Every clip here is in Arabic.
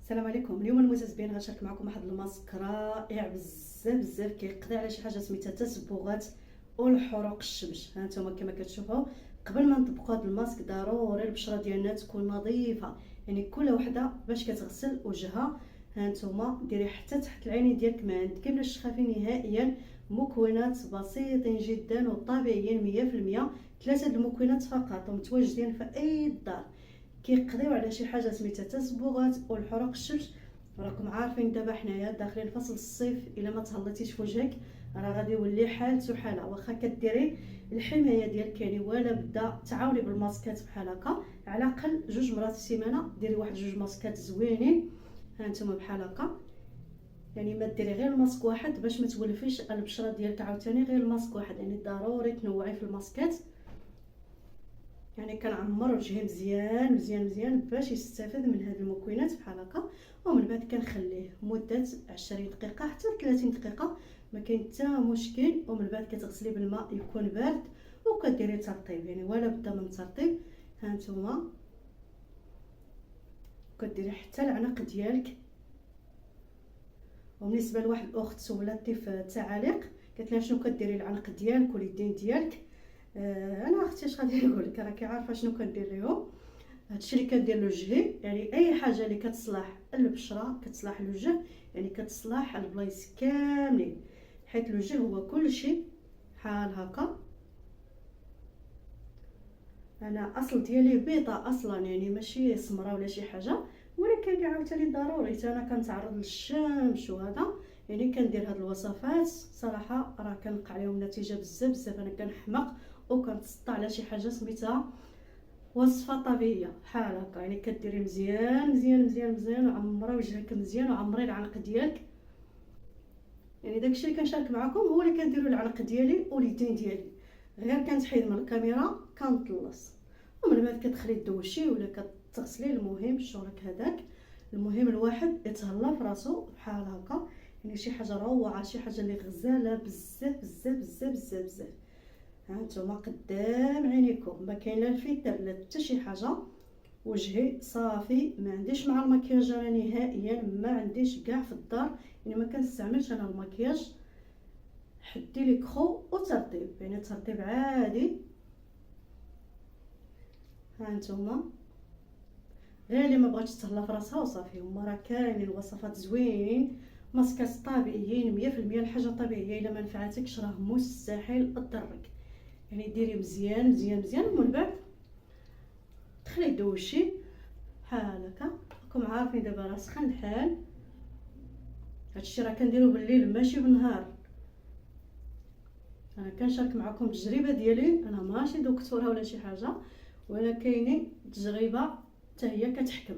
السلام عليكم. اليوم المتتبعين غنشارك معكم واحد الماسك رائع بزاف كيقضي على شي حاجه سميتها التسبغات والحروق الشمس. ها نتوما كما كتشوفوا، قبل ما نطبقوا هذا الماسك ضروري البشره ديالنا تكون نظيفه، يعني كل وحده باش كتغسل وجهها. ها نتوما ديري حتى تحت العينين ديالك، ما عندك بلاش تخافي نهائيا. مكونات بسيطين جدا وطبيعيين 100%. ثلاثه المكونات فقط ومتواجدين في اي دار، كيقضيو على شي حاجه سميتها التصبغات والحروق الشمس. راكم عارفين دابا حنايا داخلين فصل الصيف، الا ما تهليتيش في وجهك راه غادي يولي حالته حاله. واخا كديري الحمايه ديالك يعني ولا بدا تعاوني بالماسكات بحال هكا، على الاقل 2 مرات في السيمانه ديري واحد 2 ماسكات زوينين. ها نتوما بحال هكا، يعني ما ديري غير ماسك واحد باش ما تولفيش البشره ديالك عاوتاني غير ماسك واحد، يعني ضروري تنوعي في الماسكات. يعني كنعمر وجهي مزيان باش يستافد من هاد المكونات بحال هكا. ومن بعد كنخليه مده 20 دقيقه حتى 30 دقيقه، ما كاين حتى مشكل. ومن بعد كتغسليه بالماء يكون بارد وكديري ترطيب، يعني ولا بدا من ترطيب. ها نتوما كديري حتى العنق ديالك. وبالنسبه لواحد الاخت سولاتني في التعاليق قالت لها شنو كديري العنق ديالك واليدين ديالك. انا اختي اش غادي نقول لك، راكي عارفه شنو كندير ليهم. هادشي اللي كندير لوجهي، يعني اي حاجه اللي كتصلح البشره كتصلح الوجه، يعني كتصلح البلايص كاملين، حيت الوجه هو كل شيء. بحال هكا انا اصل ديالي بيضاء اصلا، يعني ماشي سمراء ولا شي حاجه، ولكن عاوتاني ضروري حتى انا كنتعرض للشمس وهذا، يعني كندير هاد الوصفات. صراحه راه كنلقى عليهم نتيجه بزاف. انا كنحماق وكنتسطى على شي حاجه سميتها وصفه طبيعيه بحال هكا، يعني كديري مزيان وعمري وجهك مزيان وعمري العنق ديالك. يعني داكشي اللي كنشارك معكم هو اللي كنديرو العنق ديالي واليدين ديالي، غير كنتحيد من الكاميرا كنطلص. ومن بعد كتخلي دوشي ولا كتغسلي، المهم شغلك هذاك. المهم الواحد يتهلا في راسو بحال هكا، يعني شي حاجه روعه، شي حاجه اللي غزاله بزاف. ها نتوما قدام عينيكم، ما كاين لا الفلتر لا حتى شي حاجه. وجهي صافي، ما عنديش مع المكياج انا نهائيا، ما عنديش كاع في الدار، يعني ما كنستعملش انا المكياج. حدي لي كخو وترطيب، يعني ترطيب عادي. ها نتوما غير اللي ما بغاتش تهلا في راسها وصافي. هما راه كاينين وصفات زوينين، ماسكات طبيعيين 100%. الحاجه طبيعيه الا ما نفعتكش راه مستحيل تضرك. يعني ديري مزيان ومن بعد دخلي دوشي بحال هكا. راكم عارفين دابا راه سخن الحال، هادشي راه كنديرو بالليل ماشي بالنهار. انا كنشارك معكم التجربه ديالي، انا ماشي دكتوره ولا شي حاجه، ولا كاينين تجربه حتى هي كتحكم.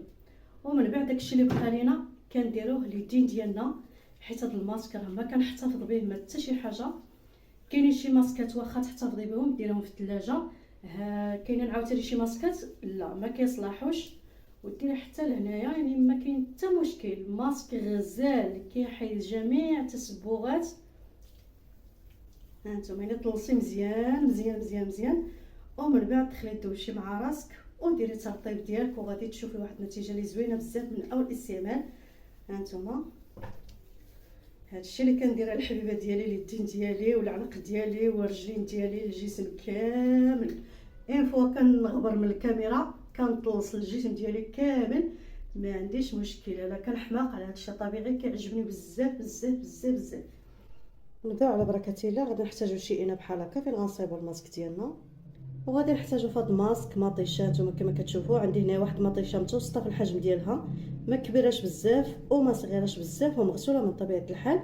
ومن بعد داكشي اللي بقى لينا كنديروه لليدين ديالنا، حيت هاد الماسك راه ما كنحتفظ به ما حتى شي حاجه. كاينين شي ماسكات واخا تحتفظي بهم ديرهم في الثلاجه، كاينين عاوتاني شي ماسكات لا ما كيصلحوش وديري حتى لهنايا، يعني ما كاين حتى مشكل. ماسك غزال كيحيد جميع التسبغات. هانتوما يعني طلصي مزيان. ومن بعد دخلي دوشي مع راسك وديري الترطيب ديالك، وغادي تشوفي واحد النتيجه اللي زوينه بزاف من اول استعمال. هانتوما هادشي اللي كندير على الحبيبه ديالي، اليدين ديالي والعنق ديالي والرجلين ديالي، الجسم كامل. اين فوا كنغبر من الكاميرا كنطلص الجسم ديالي كامل، ما عنديش مشكل. انا كنحماق على هادشي طبيعي، كيعجبني بزاف. نبداو على بركه الله. غادي نحتاجو شي اناء بحال هكا فين غنصايبو الماسك ديالنا، وغادي نحتاجو فهاد الماسك مطيشه. نتوما كما كتشوفوا عندي هنا واحد المطيشه متوسطه في الحجم ديالها، ما كبيراش بزاف وما صغيراش بزاف، ومغسوله من طبيعه الحال.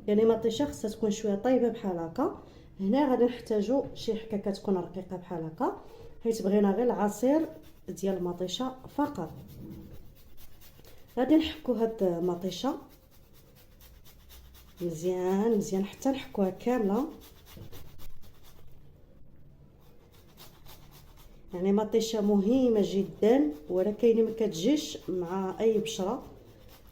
يعني مطيشه خصها تكون شويه طيبه بحال هكا. هنا غادي نحتاجو شي حكه كتكون رقيقه بحال هكا، حيت بغينا غير العصير ديال المطيشه فقط. غادي نحكو هاد المطيشه مزيان حتى نحكوها كامله. يعني مطيشه مهمه جدا، ولكن ما كتجيش مع اي بشره،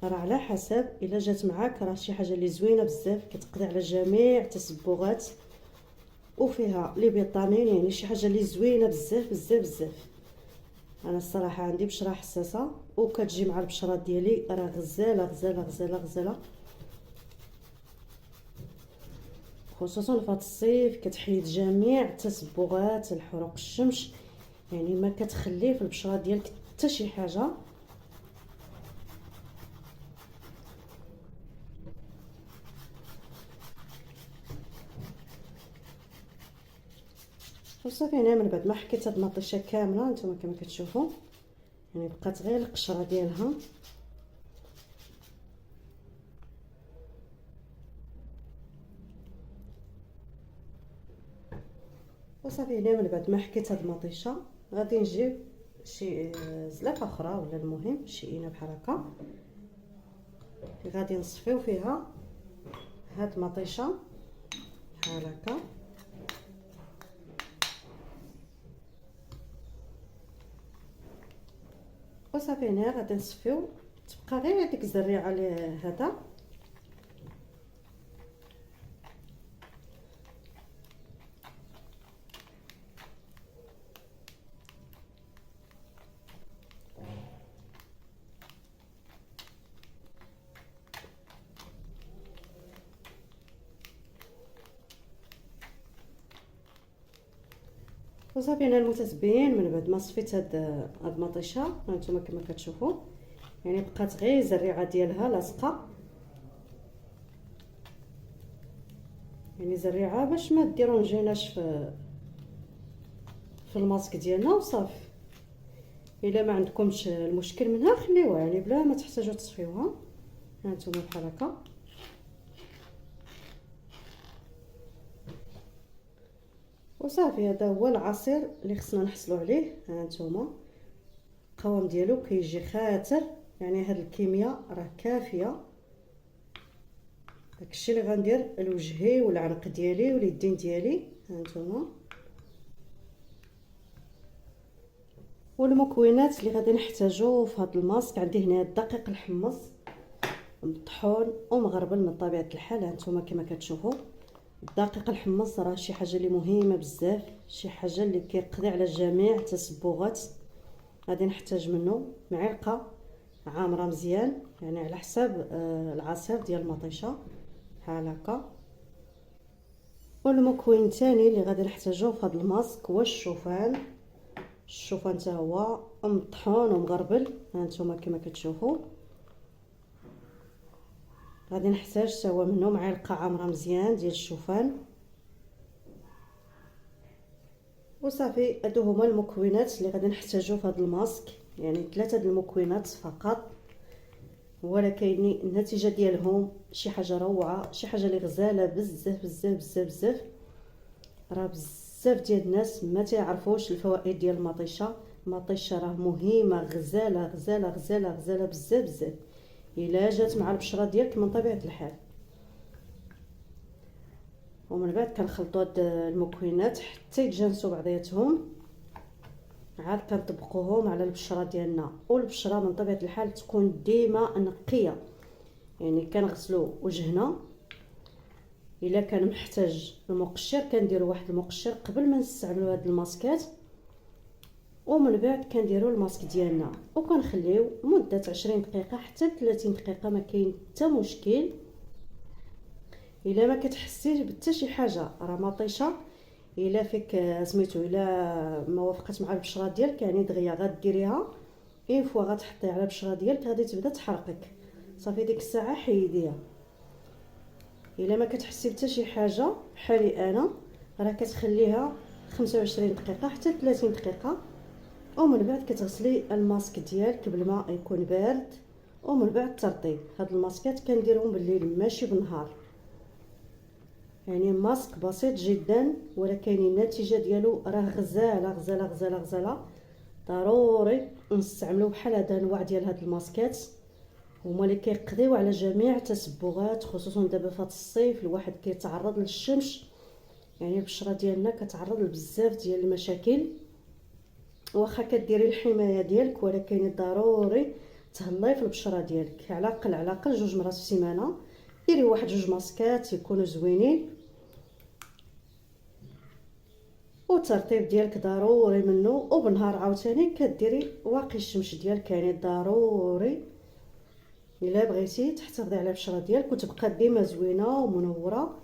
راه على حسب. الا جات معاك راه شي حاجه اللي زوينه بزاف، كتقضي على جميع التسبغات وفيها لي فيتامين، يعني شي حاجه اللي زوينه بزاف. انا الصراحه عندي بشره حساسه وكتجي مع البشره ديالي راه غزاله غزاله غزاله غزاله، خصوصا في هذا الصيف كتحيد جميع التصبغات الحروق الشمس، يعني ما كتخلي في البشره ديالك حتى شي حاجه. وصافي هنا من بعد ما حكيت هاد المطيشه كامله نتوما كما كتشوفوا، يعني بقات غير القشره ديالها. وصافي هنا من بعد ما حكيت هاد المطيشه غادي نجيب شي زلافه اخرى ولا المهم شي اناء بحال هكا اللي غادي نصفيو فيها هاد المطيشه بحال هكا. وصافي هنا غادي نصفيو، تبقى غير هذيك الزريعه هذا وصافي هنا المتتبعين من بعد ما صفيت هاد المطيشه هانتوما كما كتشوفوا، يعني بقات غير الزريعه ديالها لاصقه، يعني زريعه باش ما ديرونجيناش في الماسك ديالنا. وصافي الا ما عندكمش المشكل منها خليوها، يعني بلا ما تحتاجوا تصفيوها هانتوما بحال هكا. وصافي هذا هو العصير اللي خصنا نحصلوا عليه. هانتوما القوام ديالو كيجي خاتر، يعني هاد الكميه راه كافيه. داكشي اللي غندير لوجهي والعنق ديالي واليدين ديالي. هانتوما والمكونات اللي غادي نحتاجو في هذا الماسك، عندي هنا الدقيق الحمص مطحون ومغربل من طبيعه الحال. هانتوما كما كتشوفوا الدقيق الحمص راه شي حاجه اللي مهمه بزاف، شي حاجه اللي كيقضي على جميع التصبغات. غادي نحتاج منه معلقه عامره مزيان، يعني على حساب العصير ديال المطيشه بحال هكا. والمكون الثاني اللي غادي نحتاجوه في هذا الماسك هو الشوفان. الشوفان حتى هو مطحون ومغربل. هانتوما كما كتشوفوا غادي نحتاج سوا منه معلقه عامره مزيان ديال الشوفان. وصافي هادو هما المكونات اللي غادي نحتاجو في هذا الماسك، يعني 3 د المكونات فقط، ولكن النتيجه ديالهم شي حاجه روعه، شي حاجه اللي غزاله بزاف بزاف بزاف بزاف. راه بزاف ديال الناس ما تعرفوش الفوائد ديال المطيشه. المطيشه راه مهمه، غزاله غزاله غزاله غزاله بزاف بزاف الا جات مع البشره ديالك من طبيعه الحال. ومن بعد كنخلطوا هاد المكونات حتى يتجانسوا بعضياتهم، عاد كنطبقوهم على البشره ديالنا. والبشره من طبيعه الحال تكون ديما نقيه، يعني كنغسلوا وجهنا، الا كان محتاج المقشر كنديروا واحد المقشر قبل ما نستعملوا هاد الماسكات، ومن بعد كنديروا الماسك ديالنا وكنخليو مده 20 دقيقه حتى 30 دقيقه، ما كاين حتى مشكل. الا ما كتحسيش بحتى شي حاجه راه مطيشه، الا فيك سميتو الا ما وافقت مع البشره ديالك يعني دغيا غديريها اين فوا غتحطيها على البشره ديالك غادي تبدا تحرقك، صافي ديك الساعه حيديها. الا ما كتحسي بحتى شي حاجه بحالي انا راه كتخليها 25 دقيقه حتى 30 دقيقه، ومن بعد كتغسلي الماسك ديالك بالماء يكون بارد، ومن بعد ترطيب. هاد الماسكات كنديرهم بالليل ماشي بالنهار، يعني ماسك بسيط جدا ولكن النتيجه ديالو راه غزاله غزاله غزاله غزاله. ضروري نستعملوا بحال هذا النوع ديال هاد الماسكات، هما اللي كيقضيو على جميع التصبغات، خصوصا دابا في هاد الصيف الواحد كيتعرض للشمس، يعني البشره ديالنا كتعرض لبزاف ديال المشاكل. واخا كديري الحمايه ديالك ولكن ضروري تهلاي في البشره ديالك، على الاقل 2 مرات في السيمانه ديري واحد 2 ماسكات يكونوا زوينين والترطيب ديالك ضروري منه، وبالنهار عاوتاني كديري واقي الشمس ديالك، يعني ضروري الا بغيتي تحتفظي على البشره ديالك وتبقى ديما زوينه ومنوره.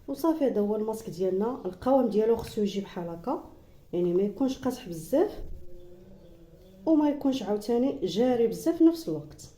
وصافي هذا هو الماسك ديالنا. القوام ديالو خصو يجي بحال هكا، يعني ما يكونش قاصح بزاف وما يكونش عاوتاني جاري بزاف في نفس الوقت.